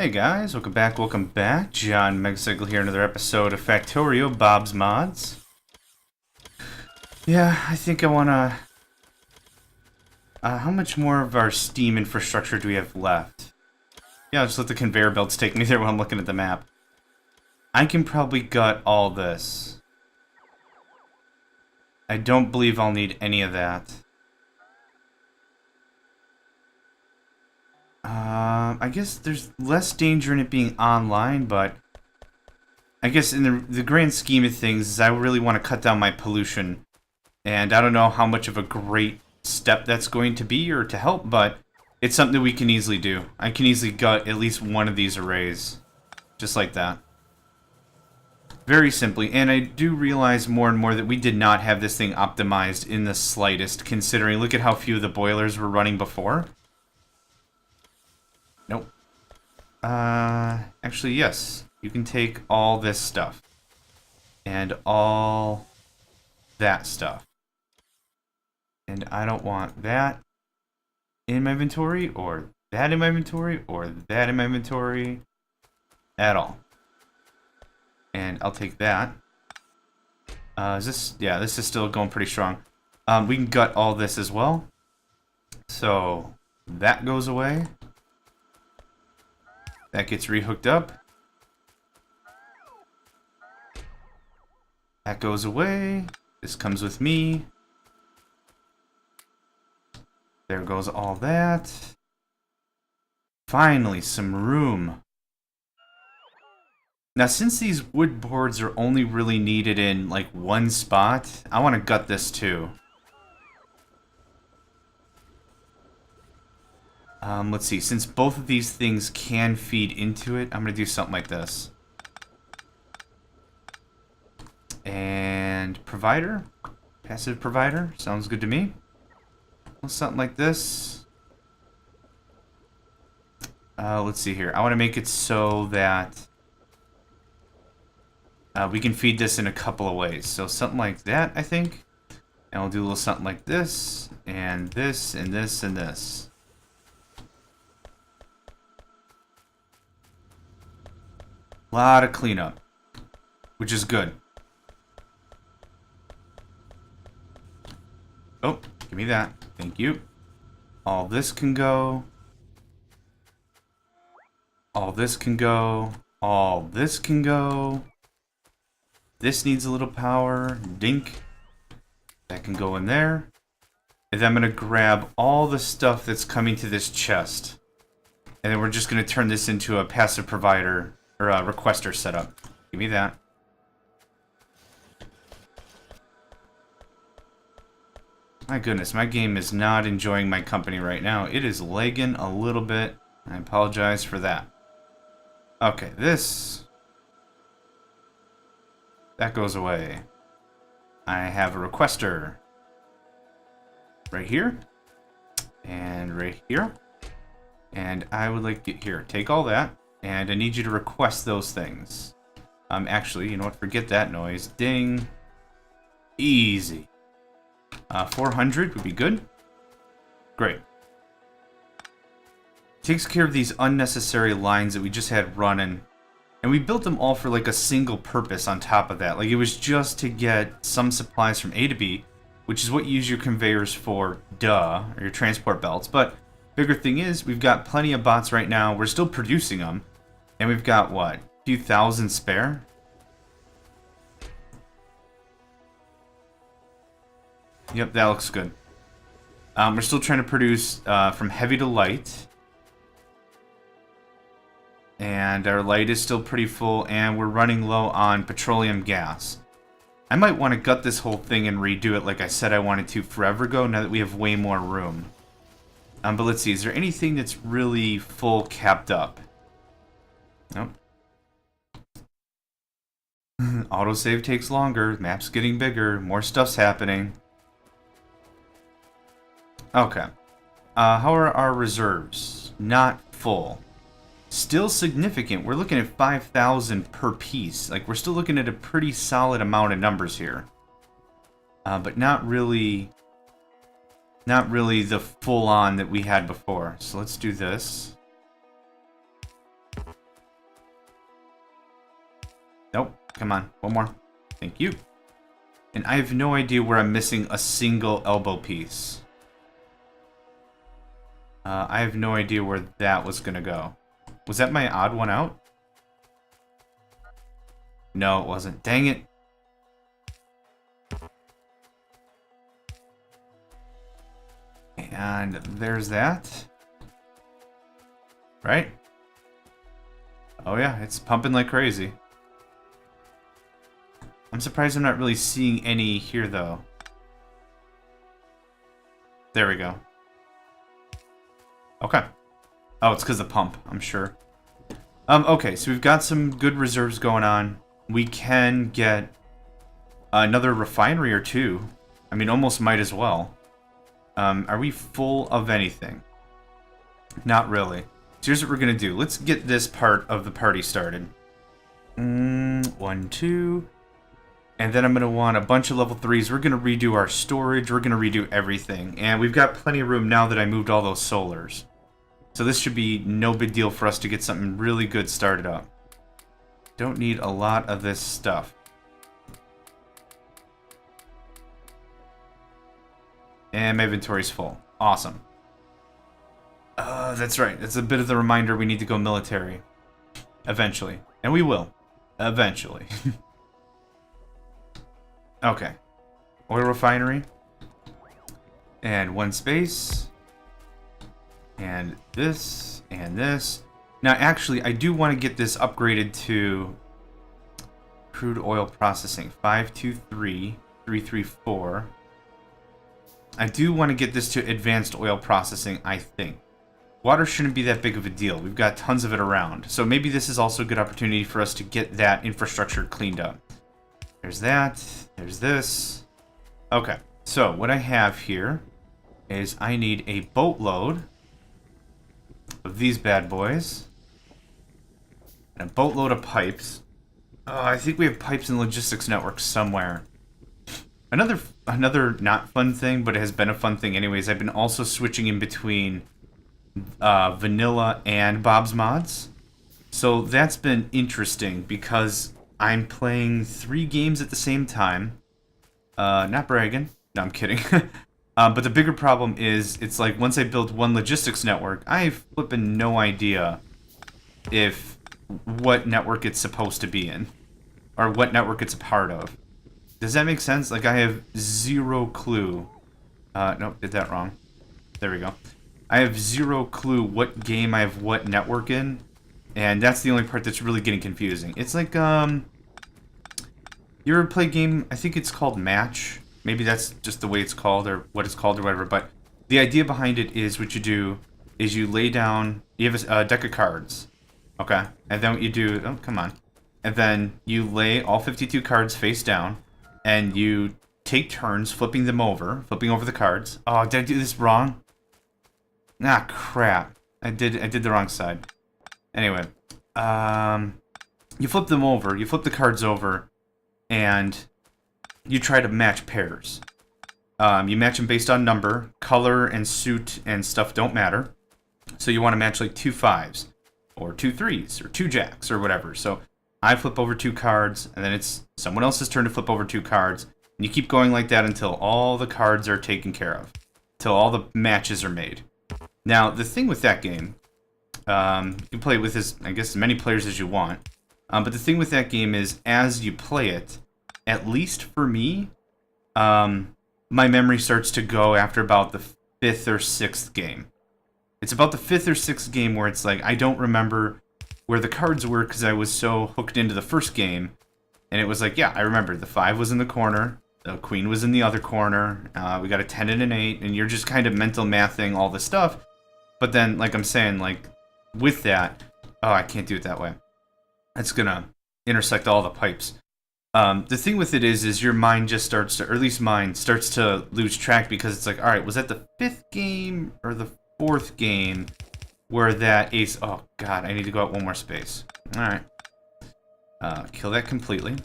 Hey guys, welcome back. John Megacycle here, another episode of Factorio, Bob's Mods. Yeah, I think I wanna... how much more of our Steam infrastructure do we have left? Yeah, I'll just let the conveyor belts take me there while I'm looking at the map. I can probably gut all this. I don't believe I'll need any of that. I guess there's less danger in it being online, but... I guess in the grand scheme of things, I really want to cut down my pollution. And I don't know how much of a great step that's going to be or to help, but it's something that we can easily do. I can easily gut at least one of these arrays. Just like that. Very simply. And I do realize more and more that we did not have this thing optimized in the slightest, considering look at how few of the boilers were running before. Nope. Actually, yes. You can take all this stuff. And all that stuff. And I don't want that in my inventory, or that in my inventory, or that in my inventory at all. And I'll take that. Is this... Yeah, this is still going pretty strong. We can gut all this as well. So, that goes away. That gets rehooked up. That goes away. This comes with me. There goes all that. Finally, some room. Now, since these wood boards are only really needed in, like, one spot, I want to gut this too. Let's see. Since both of these things can feed into it, I'm going to do something like this. And provider. Passive provider. Sounds good to me. Something like this. Let's see here. I want to make it so that we can feed this in a couple of ways. So something like that, I think. And we'll do a little something like this, and this, and this, and this. A lot of cleanup, which is good. Oh, give me that. Thank you. All this can go. All this can go. All this can go. This needs a little power. Dink. That can go in there. And then I'm going to grab all the stuff that's coming to this chest. And then we're just going to turn this into a passive provider, or a requester setup. Give me that. My goodness, my game is not enjoying my company right now. It is lagging a little bit. I apologize for that. Okay, this... that goes away. I have a requester. Right here. And right here. And I would like to get here. Take all that. And I need you to request those things. Actually, you know what? Forget that noise. Ding. Easy. 400 would be good. Great. Takes care of these unnecessary lines that we just had running. And we built them all for like a single purpose on top of that. Like it was just to get some supplies from A to B, which is what you use your conveyors for, duh, or your transport belts. But bigger thing is, we've got plenty of bots right now. We're still producing them. And we've got, what, a few thousand spare? Yep, that looks good. We're still trying to produce from heavy to light. And our light is still pretty full, and we're running low on petroleum gas. I might want to gut this whole thing and redo it like I said I wanted to forever ago, now that we have way more room. But let's see, is there anything that's really full capped up? Nope. Autosave takes longer, map's getting bigger, more stuff's happening. Okay. How are our reserves? Not full. Still significant. We're looking at 5,000 per piece. Like, we're still looking at a pretty solid amount of numbers here. But not really the full-on that we had before. So let's do this. Nope. Come on. One more. Thank you. And I have no idea where I'm missing a single elbow piece. I have no idea where that was going to go. Was that my odd one out? No, it wasn't. Dang it. And there's that. Right? Oh yeah, it's pumping like crazy. I'm surprised I'm not really seeing any here, though. There we go. Okay. Oh, it's because of the pump, I'm sure. Okay, so we've got some good reserves going on. We can get another refinery or two. I mean, almost might as well. Are we full of anything? Not really. So here's what we're going to do. Let's get this part of the party started. 1, 2... And then I'm going to want a bunch of level 3s. We're going to redo our storage. We're going to redo everything. And we've got plenty of room now that I moved all those solars. So this should be no big deal for us to get something really good started up. Don't need a lot of this stuff. And my inventory's full. Awesome. That's right. That's a bit of the reminder we need to go military. Eventually. And we will. Eventually. Okay. Oil refinery. And 1 space. And this. And this. Now, actually, I do want to get this upgraded to crude oil processing. 523-334. I do want to get this to advanced oil processing, I think. Water shouldn't be that big of a deal. We've got tons of it around. So maybe this is also a good opportunity for us to get that infrastructure cleaned up. There's that. There's this. Okay. So what I have here is I need a boatload of these bad boys. And a boatload of pipes. Oh, I think we have pipes and logistics networks somewhere. Another not fun thing, but it has been a fun thing anyways. I've been also switching in between vanilla and Bob's Mods. So that's been interesting because I'm playing 3 games at the same time. Not bragging. No, I'm kidding. But the bigger problem is, it's like once I build one logistics network, I have flipping no idea what network it's supposed to be in. Or what network it's a part of. Does that make sense? Like, I have 0 clue. Nope, did that wrong. There we go. I have 0 clue what game I have what network in. And that's the only part that's really getting confusing. It's like, you ever play a game, I think it's called Match. Maybe that's just the way it's called, or what it's called, or whatever. But the idea behind it is what you do is you lay down, you have a deck of cards. Okay? And then what you do, oh, come on. And then you lay all 52 cards face down. And you take turns flipping over the cards. Oh, did I do this wrong? Ah, crap. I did the wrong side. Anyway, you flip them over, you flip the cards over, and you try to match pairs. You match them based on number, color, and suit and stuff don't matter. So you want to match like 2 5s, or 2 3s, or 2 jacks, or whatever. So I flip over 2 cards, and then it's someone else's turn to flip over 2 cards. And you keep going like that until all the cards are taken care of. Until all the matches are made. Now, the thing with that game, you can play it with as many players as you want. But the thing with that game is, as you play it, at least for me, my memory starts to go after about the 5th or 6th game. It's about the 5th or 6th game where it's like, I don't remember where the cards were because I was so hooked into the first game. And it was like, yeah, I remember the 5 was in the corner, the queen was in the other corner, we got a 10 and an 8, and you're just kind of mental mathing all this stuff. But then, like I'm saying, like, with that, oh, I can't do it that way. It's gonna intersect all the pipes. The thing with it is your mind just starts to, or at least mine, starts to lose track because it's like, alright, was that the 5th game or the 4th game where that ace... Oh, God, I need to go out 1 more space. Alright. Kill that completely.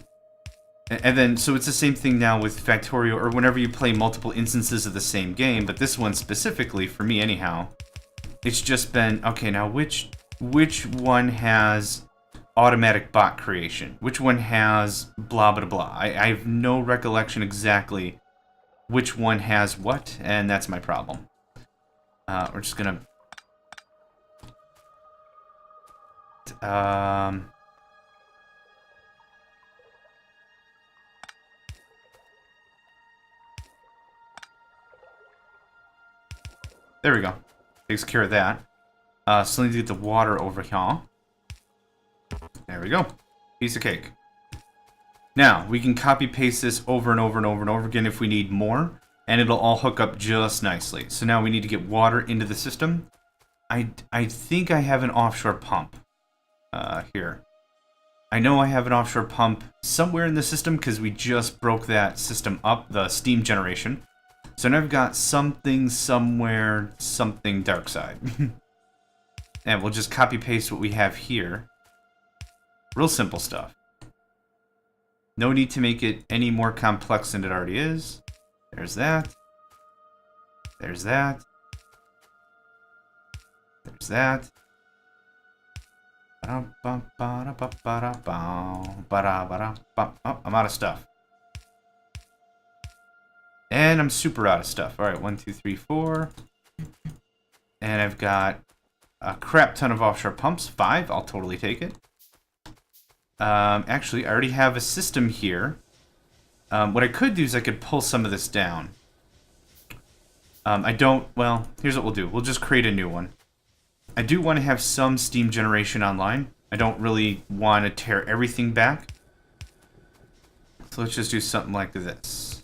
And then, so it's the same thing now with Factorio, or whenever you play multiple instances of the same game, but this one specifically, for me anyhow, it's just been, okay, now which one has automatic bot creation. Which one has blah, blah, blah. I have no recollection exactly which one has what, and that's my problem. We're just gonna... there we go. Takes care of that. Still need to get the water over here. There we go. Piece of cake. Now, we can copy paste this over and over and over and over again if we need more, and it'll all hook up just nicely. So now we need to get water into the system. I think I have an offshore pump here. I know I have an offshore pump somewhere in the system because we just broke that system up, the steam generation. So now I've got something somewhere, something dark side. And we'll just copy paste what we have here. Real simple stuff. No need to make it any more complex than it already is. There's that. There's that. There's that. Oh, I'm out of stuff. And I'm super out of stuff. Alright, 1, 2, 3, 4. And I've got a crap ton of offshore pumps. 5, I'll totally take it. Actually, I already have a system here. What I could do is I could pull some of this down. Well, here's what we'll do. We'll just create a new one. I do want to have some steam generation online. I don't really want to tear everything back. So let's just do something like this.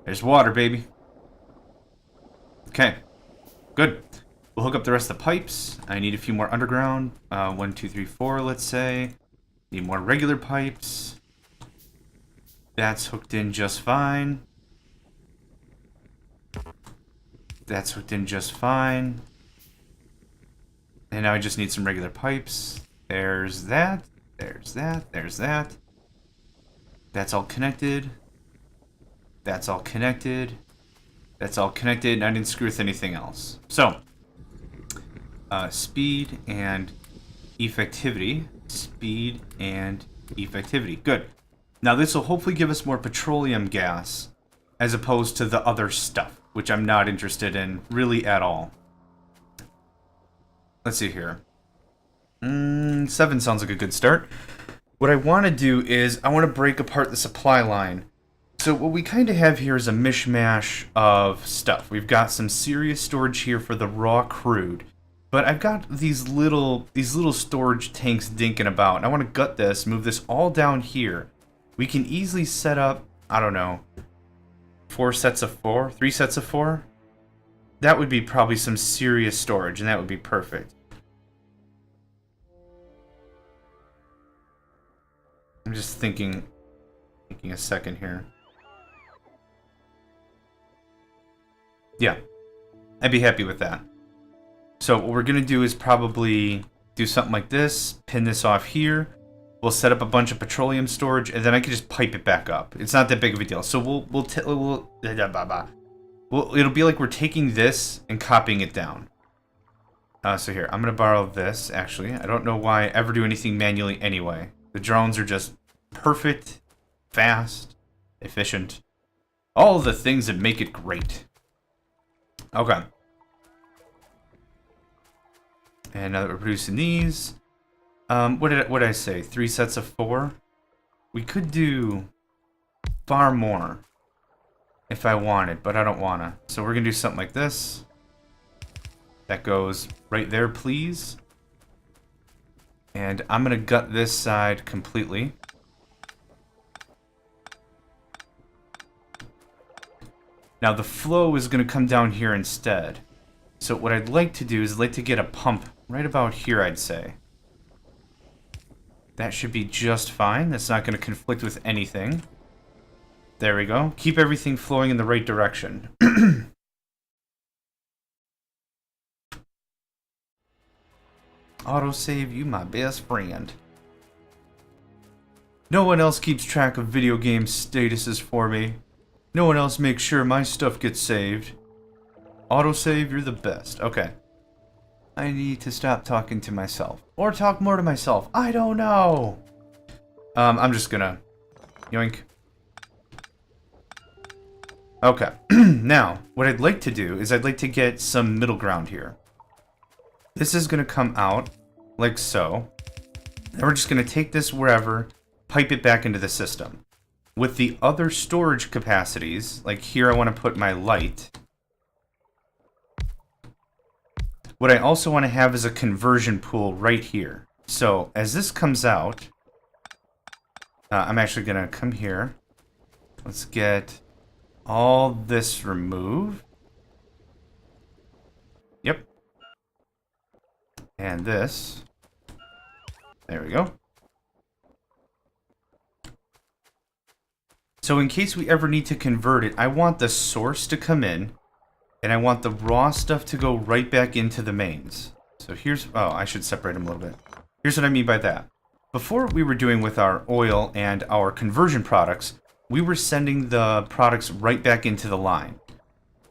There's water, baby. Okay, good. We'll hook up the rest of the pipes. I need a few more underground. 1, 2, 3, 4, let's say. Need more regular pipes. That's hooked in just fine. That's hooked in just fine. And now I just need some regular pipes. There's that. There's that. There's that. That's all connected. That's all connected. That's all connected, and I didn't screw with anything else. So, speed and effectivity. Speed and effectivity. Good. Now this will hopefully give us more petroleum gas as opposed to the other stuff, which I'm not interested in really at all. Let's see here. 7 sounds like a good start. What I want to do is I want to break apart the supply line. So what we kind of have here is a mishmash of stuff. We've got some serious storage here for the raw crude. But I've got these little storage tanks dinking about. And I want to gut this, move this all down here. We can easily set up, I don't know, 4 sets of 4? 3 sets of 4? That would be probably some serious storage, and that would be perfect. I'm just thinking a second here. Yeah, I'd be happy with that. So what we're going to do is probably do something like this, pin this off here. We'll set up a bunch of petroleum storage, and then I can just pipe it back up. It's not that big of a deal. So it'll be like we're taking this and copying it down. So here, I'm going to borrow this, actually. I don't know why I ever do anything manually anyway. The drones are just perfect, fast, efficient. All the things that make it great. Okay. And now that we're producing these, what did I say? 3 sets of 4? We could do far more if I wanted, but I don't wanna. So we're gonna do something like this. That goes right there, please. And I'm gonna gut this side completely. Now the flow is gonna come down here instead. So what I'd like to do is I'd like to get a pump right about here, I'd say. That should be just fine. That's not going to conflict with anything. There we go. Keep everything flowing in the right direction. Autosave, you my best friend. No one else keeps track of video game statuses for me. No one else makes sure my stuff gets saved. Autosave, you're the best. Okay. I need to stop talking to myself. Or talk more to myself. I don't know. I'm just gonna... Yoink. Okay. Now, what I'd like to do is I'd like to get some middle ground here. This is gonna come out like so. Then we're just gonna take this wherever, pipe it back into the system. With the other storage capacities, like here I want to put my light. What I also want to have is a conversion pool right here. So as this comes out, I'm actually going to come here. Let's get all this removed. Yep. And this. There we go. So in case we ever need to convert it, I want the source to come in, and I want the raw stuff to go right back into the mains. So here's... Oh, I should separate them a little bit. Here's what I mean by that. Before we were doing with our oil and our conversion products, we were sending the products right back into the line.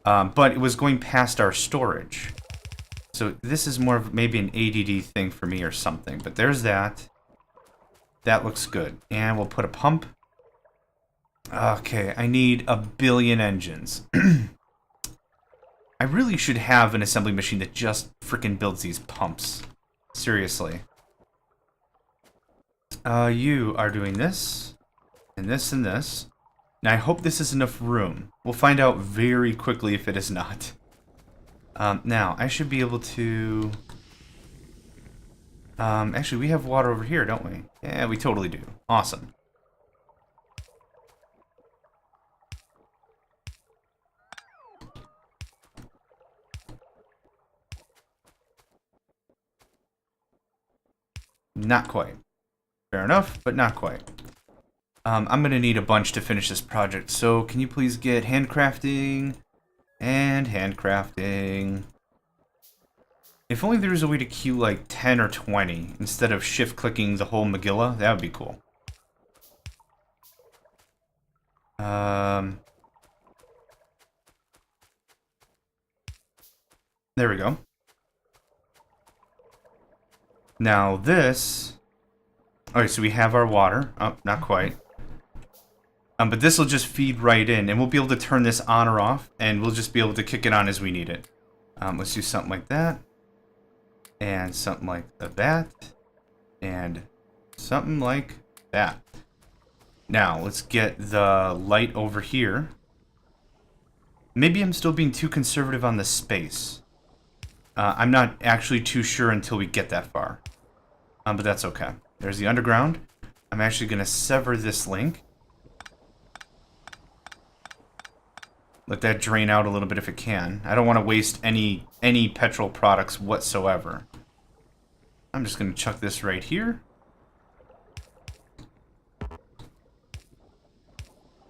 But it was going past our storage. So this is more of maybe an ADD thing for me or something. But there's that. That looks good. And we'll put a pump. Okay, I need 1 billion engines. I really should have an assembly machine that just freaking builds these pumps. Seriously. You are doing this, and this, and this. Now, I hope this is enough room. We'll find out very quickly if it is not. Now, I should be able to... actually, we have water over here, don't we? Yeah, we totally do. Awesome. Not quite. Fair enough, but not quite. I'm going to need a bunch to finish this project, so can you please get handcrafting and handcrafting? If only there was a way to queue like 10 or 20 instead of shift-clicking the whole Megillah, that would be cool. There we go. Now this... Alright, so we have our water. Oh, not quite. But this will just feed right in, and we'll be able to turn this on or off, and we'll just be able to kick it on as we need it. Let's do something like that. And something like that. And something like that. Now, let's get the light over here. Maybe I'm still being too conservative on the space. I'm not actually too sure until we get that far. But that's okay. There's the underground. I'm actually going to sever this link. Let that drain out a little bit if it can. I don't want to waste any petrol products whatsoever. I'm just going to chuck this right here.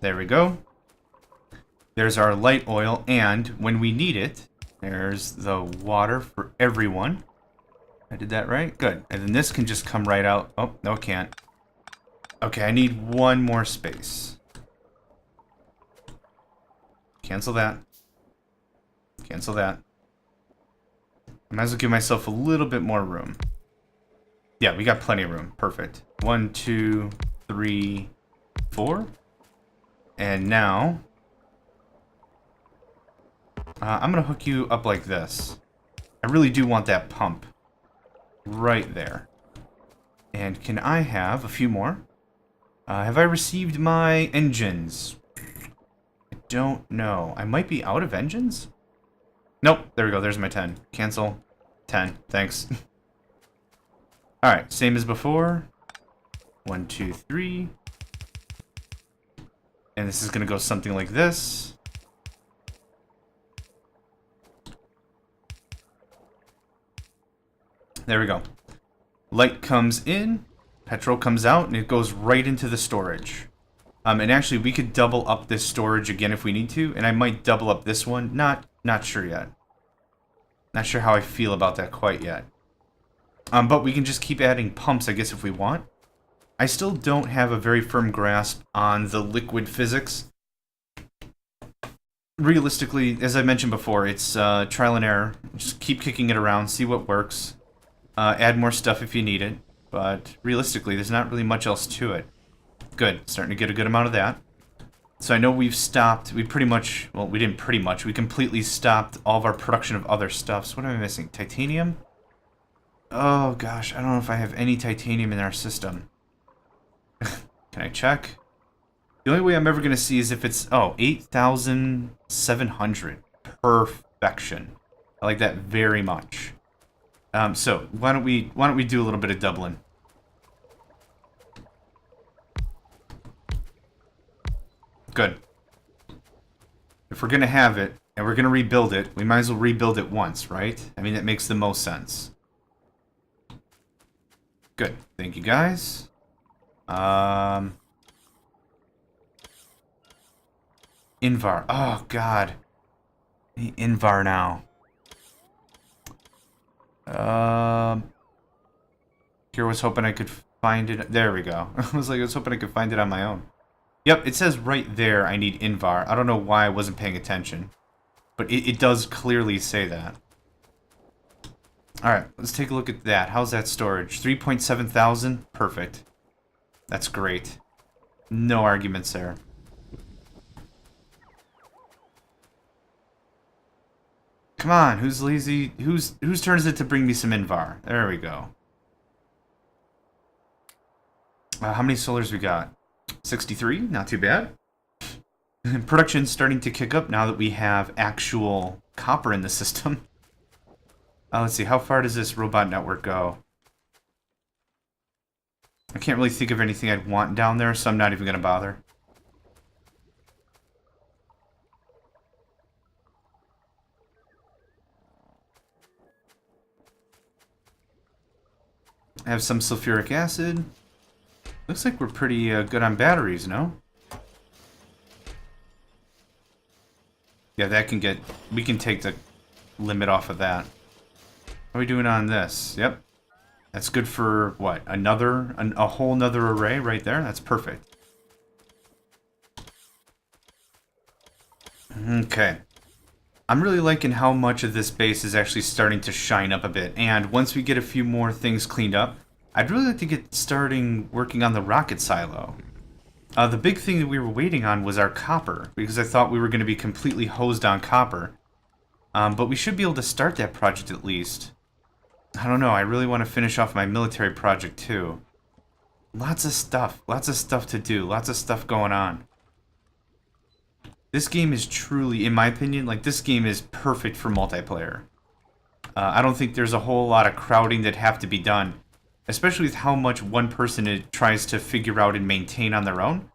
There we go. There's our light oil, and when we need it, there's the water for everyone. I did that right? Good. And then this can just come right out. Oh, no, it can't. Okay, I need one more space. Cancel that. Cancel that. I might as well give myself a little bit more room. Yeah, we got plenty of room. Perfect. 1, 2, 3, 4. And now... I'm going to hook you up like this. I really do want that pump. Right there. And can I have a few more? Have I received my engines? I don't know. I might be out of engines? Nope. There we go. There's my 10. Cancel. 10. Thanks. Alright. Same as before. 1, 2, 3. And this is going to go something like this. There we go. Light comes in, petrol comes out, and it goes right into the storage. And actually, we could double up this storage again if we need to, and I might double up this one. Not sure yet. Not sure how I feel about that quite yet. But we can just keep adding pumps, I guess, if we want. I still don't have a very firm grasp on the liquid physics realistically, as I mentioned before, it's trial and error. Just keep kicking it around, see what works. Add more stuff if you need it. But realistically, there's not really much else to it. Good. Starting to get a good amount of that. So I know we've stopped. We pretty much... Well, we didn't pretty much. We completely stopped all of our production of other stuff. So what am I missing? Titanium? Oh, gosh. I don't know if I have any titanium in our system. Can I check? The only way I'm ever going to see is if it's... Oh, 8,700. Perfection. I like that very much. So why don't we do a little bit of doubling? Good. If we're gonna have it and we're gonna rebuild it, we might as well rebuild it once, right? I mean, that makes the most sense. Good. Thank you, guys. Invar. Oh God. Invar now. Here was hoping I could find it. There we go. I was hoping I could find it on my own. Yep, it says right there I need Invar. I don't know why I wasn't paying attention. But it does clearly say that. Alright, let's take a look at that. How's that storage? 3.7 thousand? Perfect. That's great. No arguments there. Come on, who's lazy? Whose turn is it to bring me some Invar? There we go. How many solars we got? 63, not too bad. Production's starting to kick up now that we have actual copper in the system. Let's see, how far does this robot network go? I can't really think of anything I'd want down there, so I'm not even going to bother. I have some sulfuric acid. Looks like we're pretty good on batteries, no? Yeah, that can get... We can take the limit off of that. How are we doing on this? Yep. That's good for, what? A whole nother array right there? That's perfect. Okay. I'm really liking how much of this base is actually starting to shine up a bit. And once we get a few more things cleaned up, I'd really like to get starting working on the rocket silo. The big thing that we were waiting on was our copper, because I thought we were going to be completely hosed on copper. But we should be able to start that project at least. I don't know, I really want to finish off my military project too. Lots of stuff to do, lots of stuff going on. This game is truly, in my opinion, like this game is perfect for multiplayer. I don't think there's a whole lot of crowding that have to be done. Especially with how much one person tries to figure out and maintain on their own.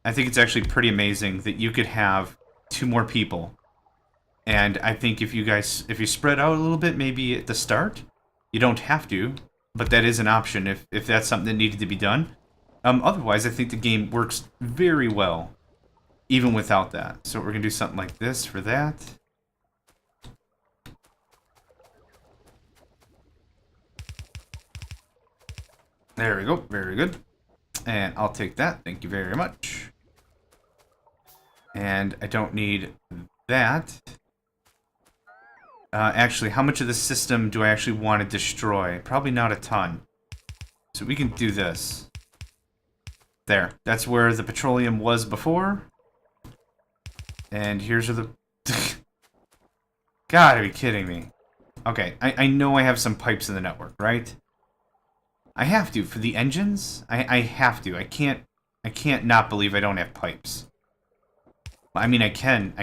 I think it's actually pretty amazing that you could have 2 more people. And I think if you spread out a little bit, maybe at the start, you don't have to, but that is an option if that's something that needed to be done. Otherwise, I think the game works very well, even without that. So we're going to do something like this for that. There we go, very good. And I'll take that, thank you very much. And I don't need that. Actually, how much of the system do I actually want to destroy? Probably not a ton. So we can do this. There, that's where the petroleum was before. And here's where the... Gotta be kidding me. Okay, I know I have some pipes in the network, right? I have to for the engines. I have to. I can't not believe I don't have pipes. I mean, I can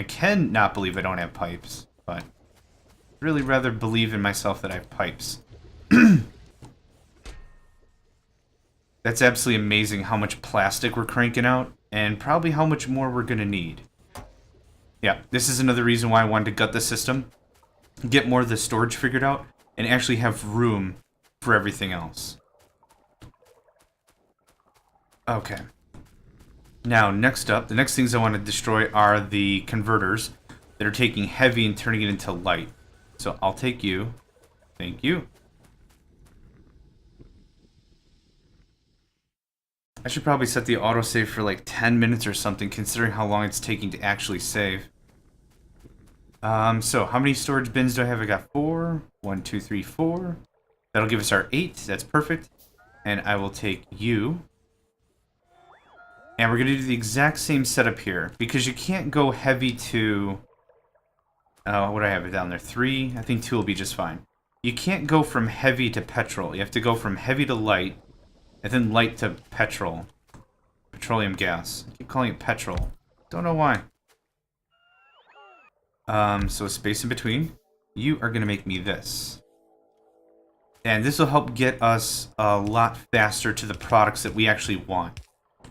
not believe I don't have pipes, but I'd really rather believe in myself that I have pipes. That's absolutely amazing how much plastic we're cranking out, and probably how much more we're gonna need. Yeah, this is another reason why I wanted to gut the system, get more of the storage figured out, and actually have room for everything else. Okay. Now, next up, the next things I want to destroy are the converters that are taking heavy and turning it into light. So I'll take you. Thank you. I should probably set the autosave for like 10 minutes or something, considering how long it's taking to actually save. So how many storage bins do I have? I got 4. 1, 2, 3, 4. That'll give us our 8. That's perfect. And I will take you. And we're going to do the exact same setup here. Because you can't go heavy to... what do I have it down there? 3. I think 2 will be just fine. You can't go from heavy to petrol. You have to go from heavy to light. And then light to petrol. Petroleum gas. I keep calling it petrol. Don't know why. So a space in between. You are going to make me this. And this will help get us a lot faster to the products that we actually want.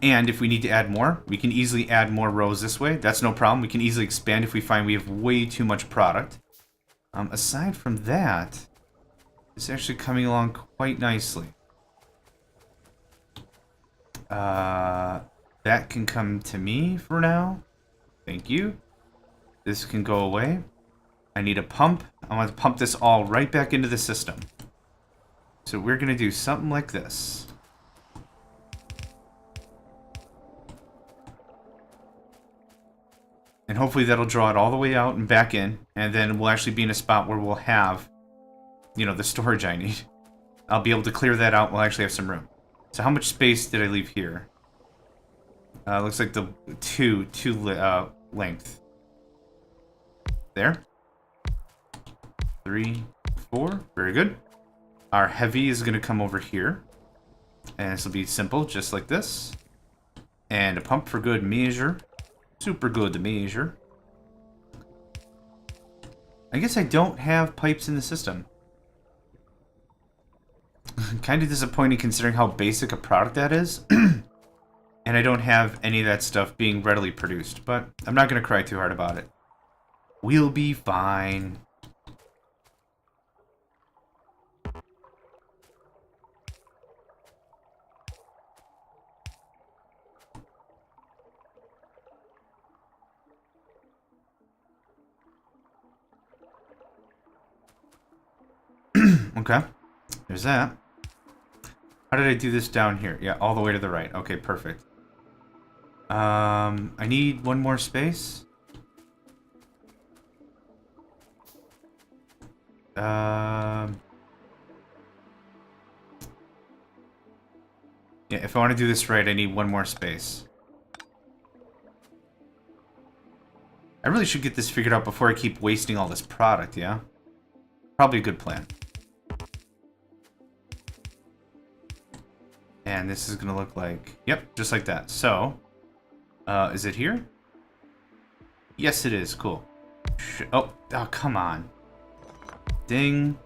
And if we need to add more, we can easily add more rows this way. That's no problem. We can easily expand if we find we have way too much product. Aside from that, it's actually coming along quite nicely. That can come to me for now. Thank you. This can go away. I need a pump. I want to pump this all right back into the system. So we're going to do something like this. And hopefully that'll draw it all the way out and back in. And then we'll actually be in a spot where we'll have, you know, the storage I need. I'll be able to clear that out. We'll actually have some room. So how much space did I leave here? Looks like the two length. There. 3, 4. Very good. Our heavy is going to come over here. And this will be simple, just like this. And a pump for good measure. Super good measure. I guess I don't have pipes in the system. Kind of disappointing considering how basic a product that is. And I don't have any of that stuff being readily produced. But I'm not going to cry too hard about it. We'll be fine. Okay. There's that. How did I do this down here? Yeah, all the way to the right. Okay, perfect. I need one more space. Yeah, if I want to do this right, I need one more space. I really should get this figured out before I keep wasting all this product, yeah? Probably a good plan. And this is going to look like... Yep, just like that. So, is it here? Yes, it is. Cool. Oh, come on. Ding,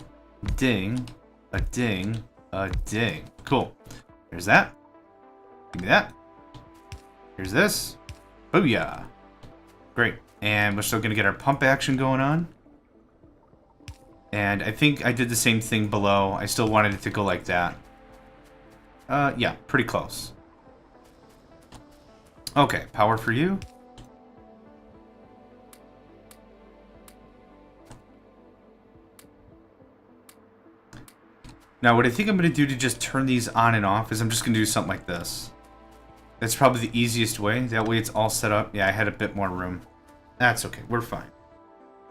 ding, a ding, a ding. Cool. There's that. Give me that. Here's this. Booyah. Great. And we're still going to get our pump action going on. And I think I did the same thing below. I still wanted it to go like that. Yeah, pretty close. Okay, power for you. Now, what I think I'm going to do to just turn these on and off is I'm just going to do something like this. That's probably the easiest way. That way it's all set up. Yeah, I had a bit more room. That's okay. We're fine.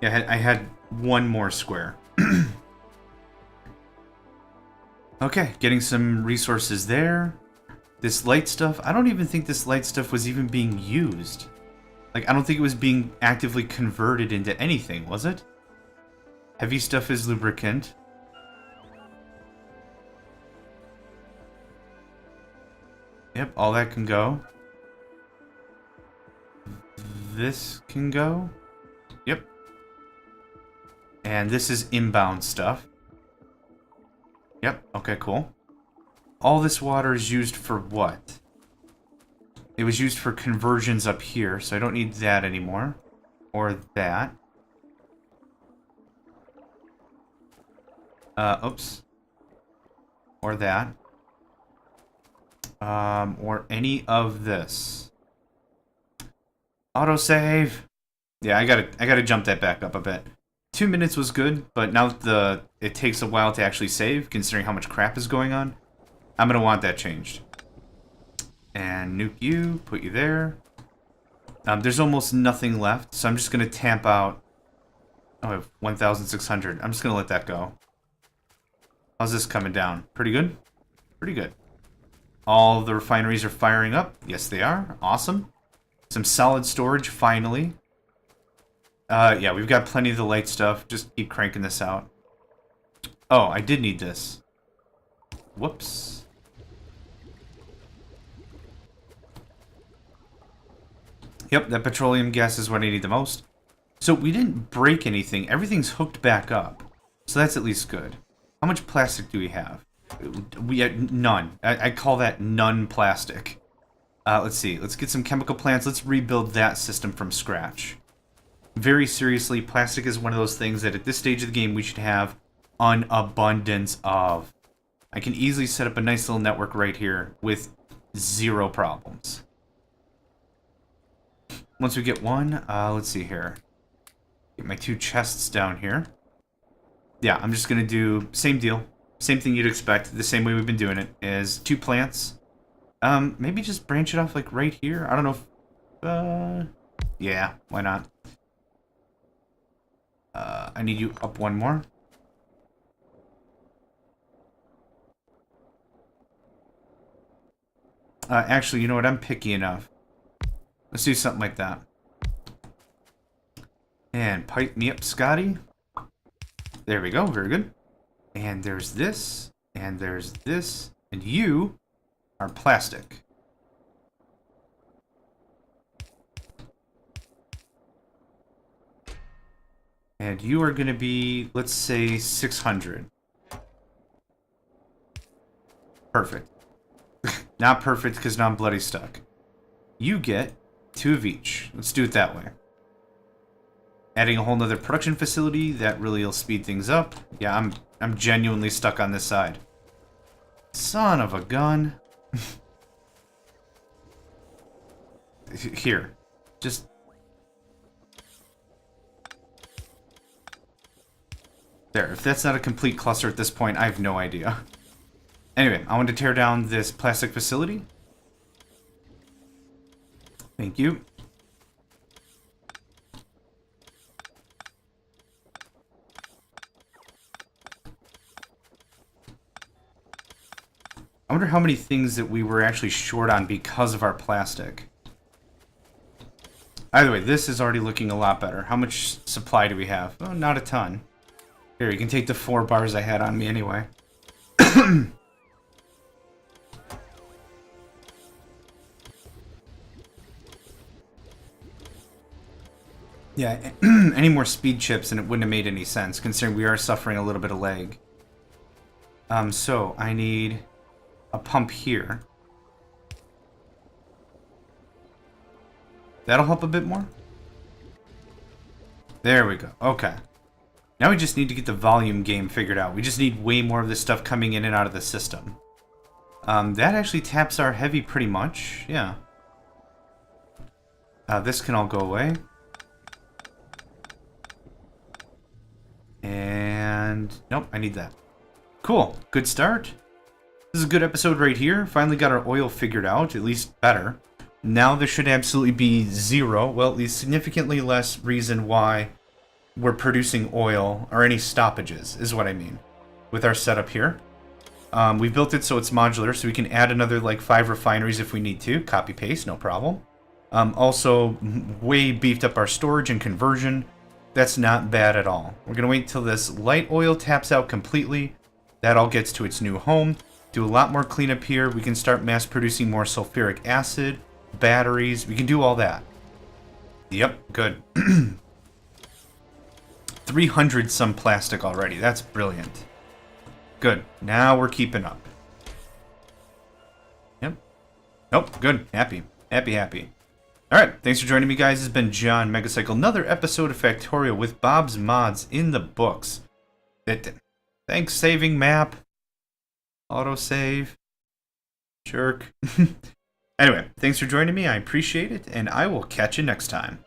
Yeah, I had one more square. Okay, getting some resources there. This light stuff, I don't even think this light stuff was even being used. Like, I don't think it was being actively converted into anything, was it? Heavy stuff is lubricant. Yep, all that can go. This can go. Yep. And this is inbound stuff. Yep, okay, cool. All this water is used for what? It was used for conversions up here, so I don't need that anymore. Or that. Oops. Or that. Or any of this. Autosave. Yeah, I gotta jump that back up a bit. 2 minutes was good, but now that it takes a while to actually save, considering how much crap is going on, I'm gonna want that changed. And nuke you, put you there. There's almost nothing left, so I'm just gonna tamp out Oh, I have 1,600. I'm just gonna let that go. How's this coming down? Pretty good? Pretty good. All the refineries are firing up. Yes, they are. Awesome. Some solid storage, finally. Yeah, we've got plenty of the light stuff. Just keep cranking this out. Oh, I did need this. Whoops. Yep, that petroleum gas is what I need the most. So we didn't break anything. Everything's hooked back up. So that's at least good. How much plastic do we have? We had none. I call that none plastic. Let's see. Let's get some chemical plants. Let's rebuild that system from scratch. Very seriously, plastic is one of those things that at this stage of the game we should have an abundance of. I can easily set up a nice little network right here with zero problems. Once we get one, let's see here. Get my 2 chests down here. Yeah, I'm just going to do same deal. Same thing you'd expect, the same way we've been doing it, is 2 plants. Maybe just branch it off like right here. I don't know if, yeah, why not? I need you up one more. Actually, you know what? I'm picky enough. Let's do something like that. And pipe me up, Scotty. There we go. Very good. And there's this. And there's this. And you are plastic. And you are going to be, let's say, 600. Perfect. Not perfect because now I'm bloody stuck. You get 2 of each. Let's do it that way. Adding a whole nother production facility, that really will speed things up. Yeah, I'm genuinely stuck on this side. Son of a gun. Here. Just... There. If that's not a complete cluster at this point, I have no idea. Anyway, I want to tear down this plastic facility. Thank you. I wonder how many things that we were actually short on because of our plastic. Either way, this is already looking a lot better. How much supply do we have? Oh, not a ton. Here, you can take the 4 bars I had on me anyway. Yeah, any more speed chips and it wouldn't have made any sense, considering we are suffering a little bit of lag. So I need a pump here. That'll help a bit more. There we go. Okay. Now we just need to get the volume game figured out. We just need way more of this stuff coming in and out of the system. That actually taps our heavy pretty much. Yeah. This can all go away. And... nope, I need that. Cool. Good start. This is a good episode right here. Finally got our oil figured out, at least better. Now there should absolutely be 0, well, at least significantly less reason why we're producing oil, or any stoppages, is what I mean, with our setup here. We built it so it's modular, so we can add another, like, 5 refineries if we need to. Copy-paste, no problem. Also, way beefed up our storage and conversion. That's not bad at all. We're going to wait till this light oil taps out completely. That all gets to its new home. Do a lot more cleanup here. We can start mass producing more sulfuric acid, batteries. We can do all that. Yep, good. 300 some plastic already. That's brilliant. Good. Now we're keeping up. Yep. Nope, good. Happy. Happy, happy. Alright, thanks for joining me, guys. This has been John Megacycle. Another episode of Factorio with Bob's Mods in the books. Thanks, saving map. Autosave. Jerk. Anyway, thanks for joining me. I appreciate it, and I will catch you next time.